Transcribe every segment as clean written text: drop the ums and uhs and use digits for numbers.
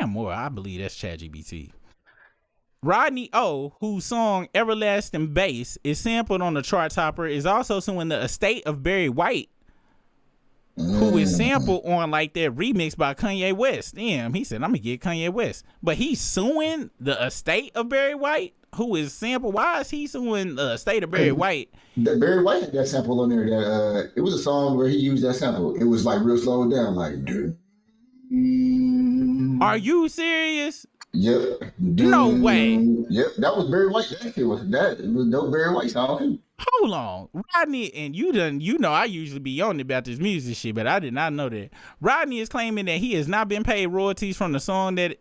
more. I believe that's ChatGPT. Rodney O, whose song Everlasting Bass is sampled on the chart topper, is also suing the estate of Barry White, who is sampled on like that remix by Kanye West. Damn, he said, I'm gonna get Kanye West. But he's suing the estate of Barry White, who is sampled. Why is he suing the estate of Barry White? Barry White had that sample on there. That it was a song where he used that sample. It was like real slowed down, like. Dude. Are you serious? Yep. No way. Yep, that was Barry White. It was no Barry White song. Hold on, Rodney, and you know I usually be on about this music shit, but I did not know that. Rodney is claiming that he has not been paid royalties from the song and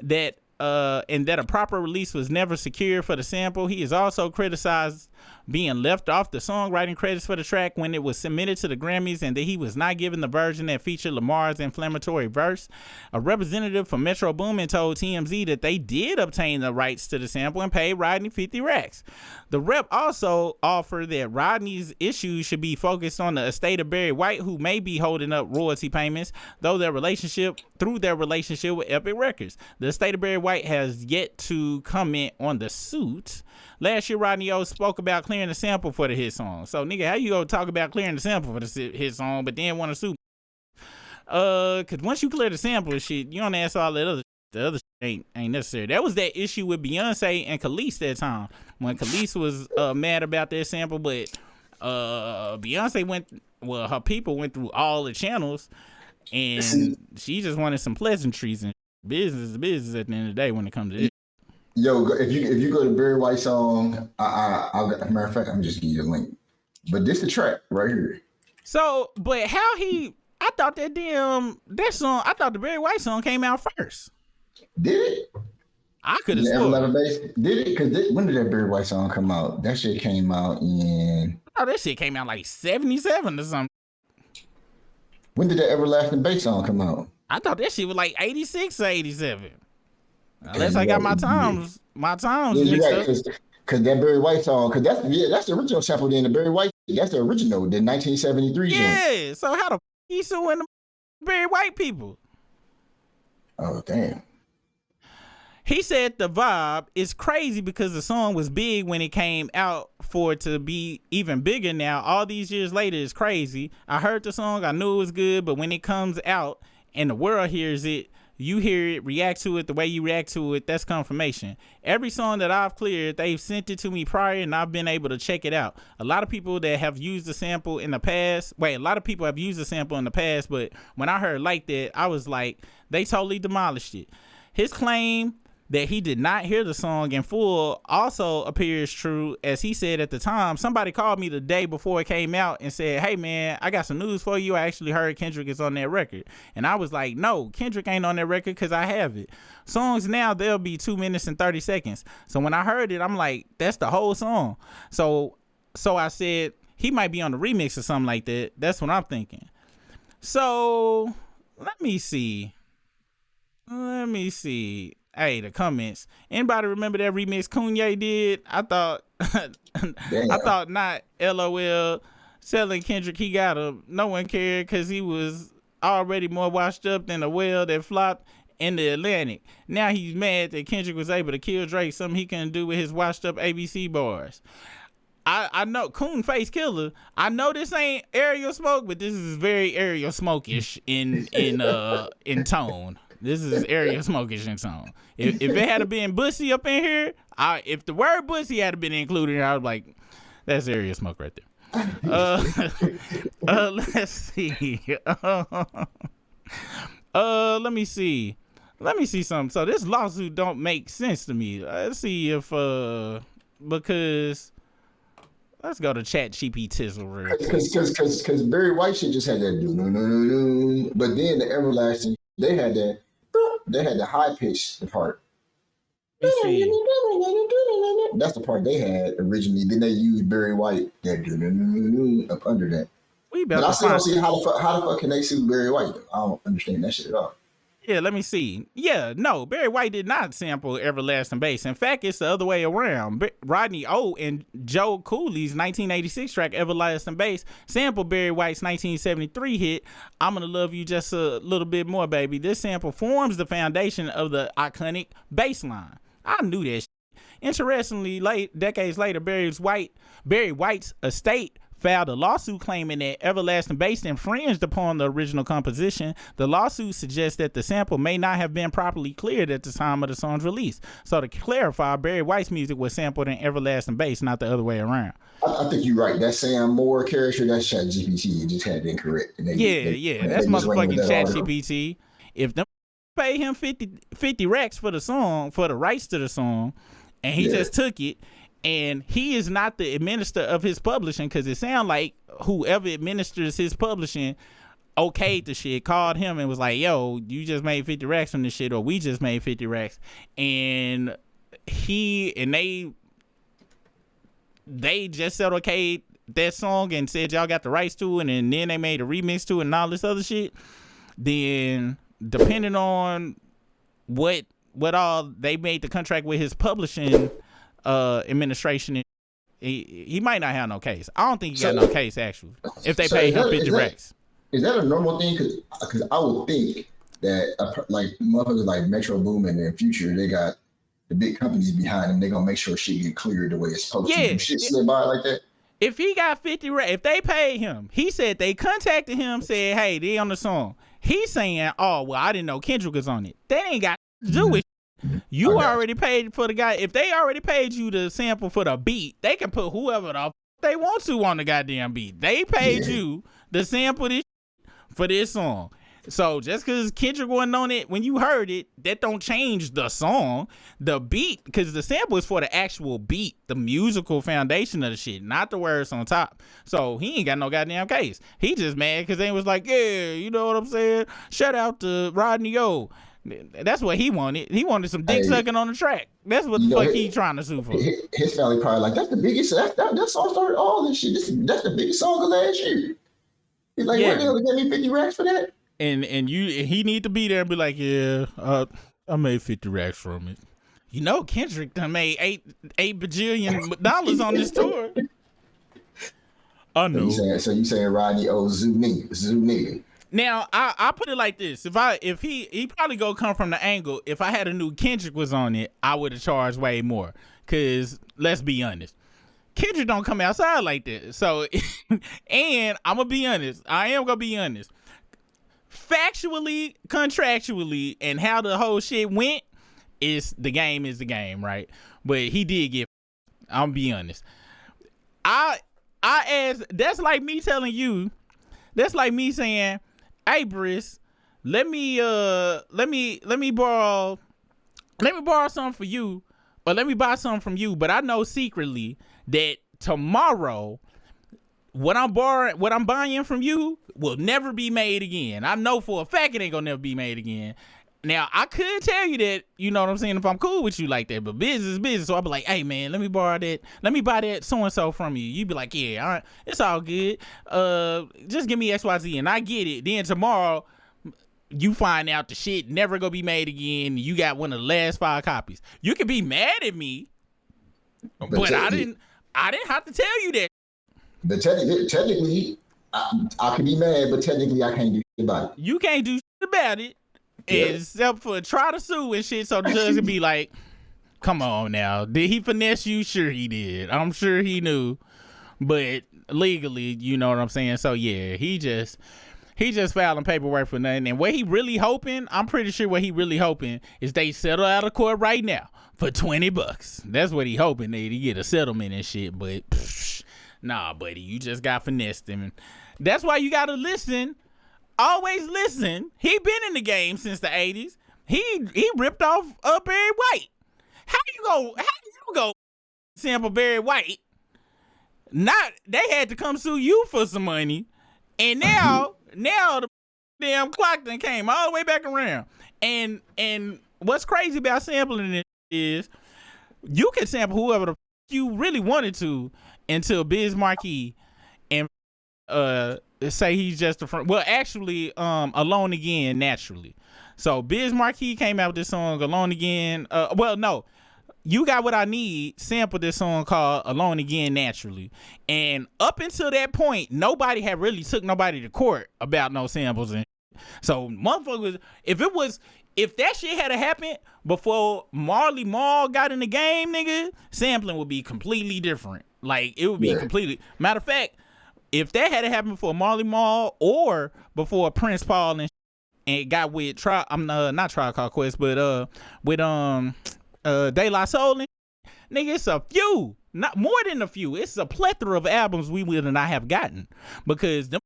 that a proper release was never secured for the sample. He is also criticized being left off the songwriting credits for the track when it was submitted to the Grammys, and that he was not given the version that featured Lamar's inflammatory verse. A representative from Metro Boomin told TMZ that they did obtain the rights to the sample and paid Rodney 50 racks. The rep also offered that Rodney's issues should be focused on the estate of Barry White, who may be holding up royalty payments through their relationship with Epic Records. The estate of Barry White has yet to comment on the suit. Last year, Rodney O spoke about clearing the sample for the hit song. So, nigga, how you gonna talk about clearing the sample for the hit song, but then want to sue? Cause once you clear the sample and shit, you don't ask all that other. The other shit ain't necessary. That was that issue with Beyonce and Khalees that time when Khalees was mad about that sample, but Beyonce her people went through all the channels, and she just wanted some pleasantries, and business is business at the end of the day when it comes to this. Yo, if you go to Barry White song, I'll as a matter of fact, I'm just give you a link. But this the track right here. So, but I thought the Barry White song came out first. Did it? I could have sworn. Did it? Because when did that Barry White song come out? That shit came out in. Oh, that shit came out like 77 or something. When did that Everlasting Bass song come out? I thought that shit was like 86 or 87. Unless I got my times mixed up. Because that Barry White song, because that's the original sample. Then the Barry White, that's the original, the 1973. Yeah. So how the he suing the Barry White people? Oh damn. He said the vibe is crazy because the song was big when it came out. For it to be even bigger now, all these years later, is crazy. I heard the song, I knew it was good, but when it comes out and the world hears it, you hear it, react to it the way you react to it, that's confirmation. Every song that I've cleared, they've sent it to me prior and I've been able to check it out. A lot of people that have used the sample in the past, but when I heard like that, I was like, they totally demolished it. His claim that he did not hear the song in full also appears true, as he said at the time. Somebody called me the day before it came out and said, hey man, I got some news for you. I actually heard Kendrick is on that record. And I was like, no, Kendrick ain't on that record because I have it. Songs now, they'll be 2 minutes and 30 seconds. So when I heard it, I'm like, that's the whole song. So I said, he might be on the remix or something like that. That's what I'm thinking. So let me see. Hey, the comments. Anybody remember that remix Kanye did? I thought not. LOL. Selling Kendrick, he got him. No one cared because he was already more washed up than a whale that flopped in the Atlantic. Now he's mad that Kendrick was able to kill Drake, something he couldn't do with his washed up ABC bars. I know Coon Face Killer. I know this ain't Aerial Smoke, but this is very Aerial Smoke-ish in tone. This is Aerial Smoke-ish in tone. If it had been Bussy up in here, if the word Bussy had been included, I was like, that's Aerial Smoke right there. Let's see. Let me see something. So this lawsuit don't make sense to me. Let's see if because let's go to ChatGPT. Because Barry White shit just had that do, but then the Everlasting, they had the high pitch part. That's the part they had originally. Then they used Barry White that up under that. But I still don't see how the fuck can they sue Barry White? I don't understand that shit at all. Yeah, let me see. Yeah, no, Barry White did not sample Everlasting Bass. In fact, it's the other way around. Rodney O and Joe Cooley's 1986 track Everlasting Bass sampled Barry White's 1973 hit I'm Gonna Love You Just a Little Bit More, Baby. This sample forms the foundation of the iconic bass line. I knew that shit. Interestingly, decades later, Barry White's estate filed a lawsuit claiming that Everlasting Bass infringed upon the original composition. The lawsuit suggests that the sample may not have been properly cleared at the time of the song's release. So to clarify, Barry White's music was sampled in Everlasting Bass, not the other way around. I think you're right. That Sam Moore character, that's ChatGPT. You just had it incorrect. That's motherfucking ChatGPT. If them pay him 50 racks for the song, for the rights to the song, and he just took it, and he is not the administrator of his publishing, because it sounds like whoever administers his publishing okayed the shit, called him and was like, yo, you just made 50 racks from this shit, or we just made 50 racks. And they just said okayed that song and said y'all got the rights to it, and then they made a remix to it and all this other shit. Then depending on what all they made the contract with his publishing administration, he might not have no case. I don't think he got no case actually. If they pay him 50 racks, is that a normal thing? Because I would think that like motherfuckers like Metro Boomin and Future, they got the big companies behind them. They gonna make sure shit get cleared the way it's supposed to. Do shit slip by like that. If he got 50 racks, if they paid him, he said they contacted him, said, hey, they on the song. He's saying, oh well, I didn't know Kendrick was on it. That ain't got to do with. You already paid for the guy. If they already paid you the sample for the beat, they can put whoever the they want to on the goddamn beat. They paid you the sample this for this song. So just because Kendrick wasn't on it when you heard it, that don't change the song, the beat, because the sample is for the actual beat, the musical foundation of the shit, not the words on top. So he ain't got no goddamn case. He just mad because they was like, yeah, you know what I'm saying? Shout out to Rodney O. That's what he wanted. He wanted some dick sucking on the track. That's what the fuck he trying to sue for. His family probably like, that's the biggest. That song started all this shit. That's the biggest song of last year. He's like, what the hell? They gave me 50 racks for that? And he need to be there and be like, yeah, I made 50 racks from it. You know, Kendrick done made eight bajillion dollars on this tour. I know. So you saying Rodney O zoo nigga? Now I put it like this: if he probably go come from the angle. If I had a new Kendrick was on it, I would have charged way more. Cause let's be honest, Kendrick don't come outside like that. So, and I'm gonna be honest. I am gonna be honest. Factually, contractually, and how the whole shit went is the game, right? But he did get. I'm be honest. I asked. That's like me telling you. That's like me saying, hey, Briss, let me borrow something for you, or let me buy something from you. But I know secretly that tomorrow, what I'm buying from you will never be made again. I know for a fact it ain't gonna never be made again. Now, I could tell you that, you know what I'm saying, if I'm cool with you like that, but business is business. So I'll be like, hey, man, let me borrow that. Let me buy that so-and-so from you. You be like, yeah, all right, it's all good. Just give me XYZ, and I get it. Then tomorrow, you find out the shit never gonna be made again. You got one of the last 5 copies. You can be mad at me, but I didn't have to tell you that. But technically, I can be mad, but technically I can't do shit about it. You can't do shit about it. Except for try to sue and shit, so the judge would be like, come on now, did he finesse you? Sure he did. I'm sure he knew, but legally, you know what I'm saying? So yeah, he just filing paperwork for nothing. And what he really hoping, I'm pretty sure what he really hoping is they settle out of court right now for $20. That's what he hoping, that he get a settlement and shit. But nah, buddy, you just got finessed him. That's why you gotta listen. Always listen. He been in the game since the 80s. He ripped off Barry White. How you go sample Barry White? Not they had to come sue you for some money, and now the damn clock done came all the way back around. And what's crazy about sampling it is you can sample whoever the you really wanted to until Biz Markie and say he's just a friend. Well, actually, Alone Again, Naturally. So Biz Markie came out with this song Alone Again. Well, no. You Got What I Need sampled this song called Alone Again Naturally. And up until that point, nobody had really took nobody to court about no samples. And so motherfuckers, if that shit had happened before Marley Marl got in the game, nigga, sampling would be completely different. Like, it would be completely, matter of fact, if that had happened before Marley Marl or before Prince Paul and got with not Trial Called Quest, but with De La Soul, nigga, it's a few, not more than a few. It's a plethora of albums we would not have gotten because the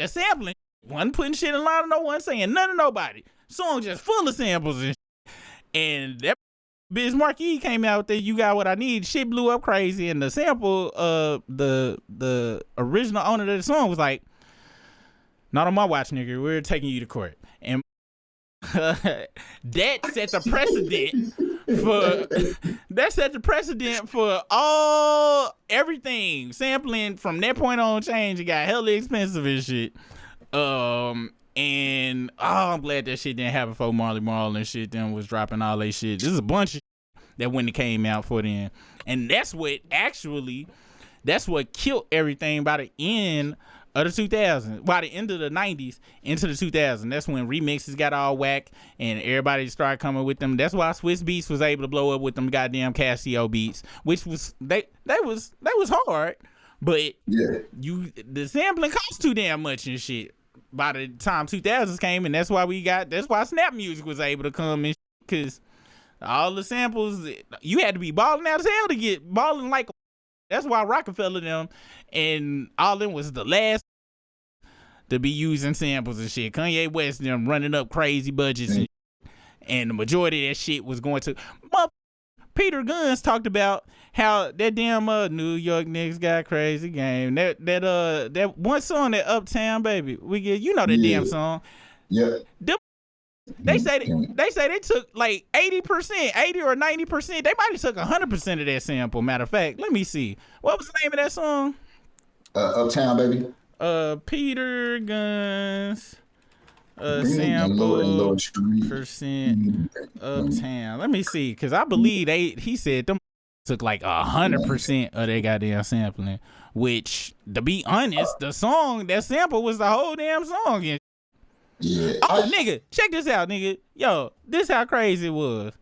sampling, one putting shit in line, no one saying none of nobody. Song just full of samples and that Biz Markie came out with that You Got What I Need. Shit blew up crazy, and the sample, the original owner of the song was like, "Not on my watch, nigga. We're taking you to court." And that set the precedent for everything. Sampling from that point on changed. It got hella expensive and shit. And I'm glad that shit didn't happen before Marley Marl and shit then was dropping all that shit. This is a bunch of shit that when it came out for them. And that's what killed everything by the end of the 2000s. By the end of the 90s into the 2000s. That's when remixes got all whack and everybody started coming with them. That's why Swiss Beats was able to blow up with them goddamn Casio beats, which was they was hard, but the sampling cost too damn much and shit. By the time 2000s came, and that's why Snap Music was able to come in, because all the samples, you had to be balling out as hell to get balling like. That's why Rockefeller them and all them was the last to be using samples and shit. Kanye West them running up crazy budgets and the majority of that shit was going to. Peter Guns talked about how that damn New York niggas got crazy game. That one song, that Uptown Baby, we get, you know that damn song. Yeah. They say they took like 80%, 80 or 90%. They might have took 100% of that sample. Matter of fact, let me see. What was the name of that song? Uptown Baby. Peter Guns. Sample percent Uptown. Let me see, because I believe he said them took like 100% of their goddamn sampling. Which, to be honest, that sample was the whole damn song. Yeah. Nigga, check this out, nigga. Yo, this how crazy it was.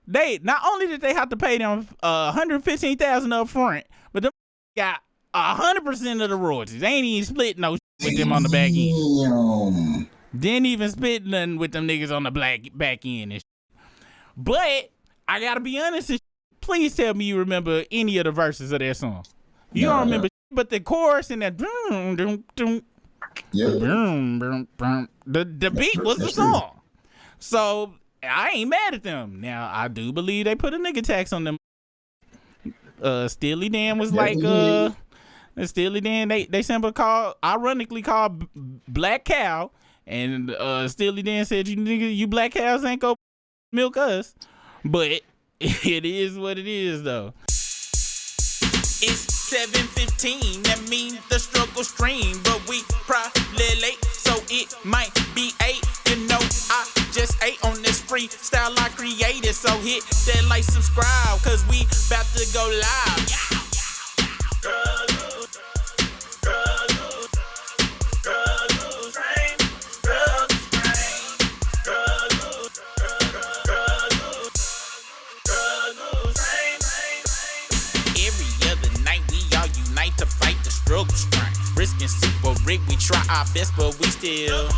They not only did they have to pay them $115,000 up front, but them got 100% of the royalties. They ain't even split no with them on the back end. Didn't even split nothing with them niggas on the back end and shit. But I gotta be honest, please tell me you remember any of the verses of that song. You don't remember, but the chorus and that the beat was the song. So I ain't mad at them. Now I do believe they put a nigga tax on them. Steely Dan was like Steely Dan, they sample ironically called Black Cow, and Steely Dan said, you black cows ain't go milk us. But it is what it is though. It's 7:15, that means the struggle stream, but we probably late, so it might be 8. You know, I just ate on this freestyle I created, so hit that like, subscribe, cause we about to go live. Risking super rig, we try our best, but we still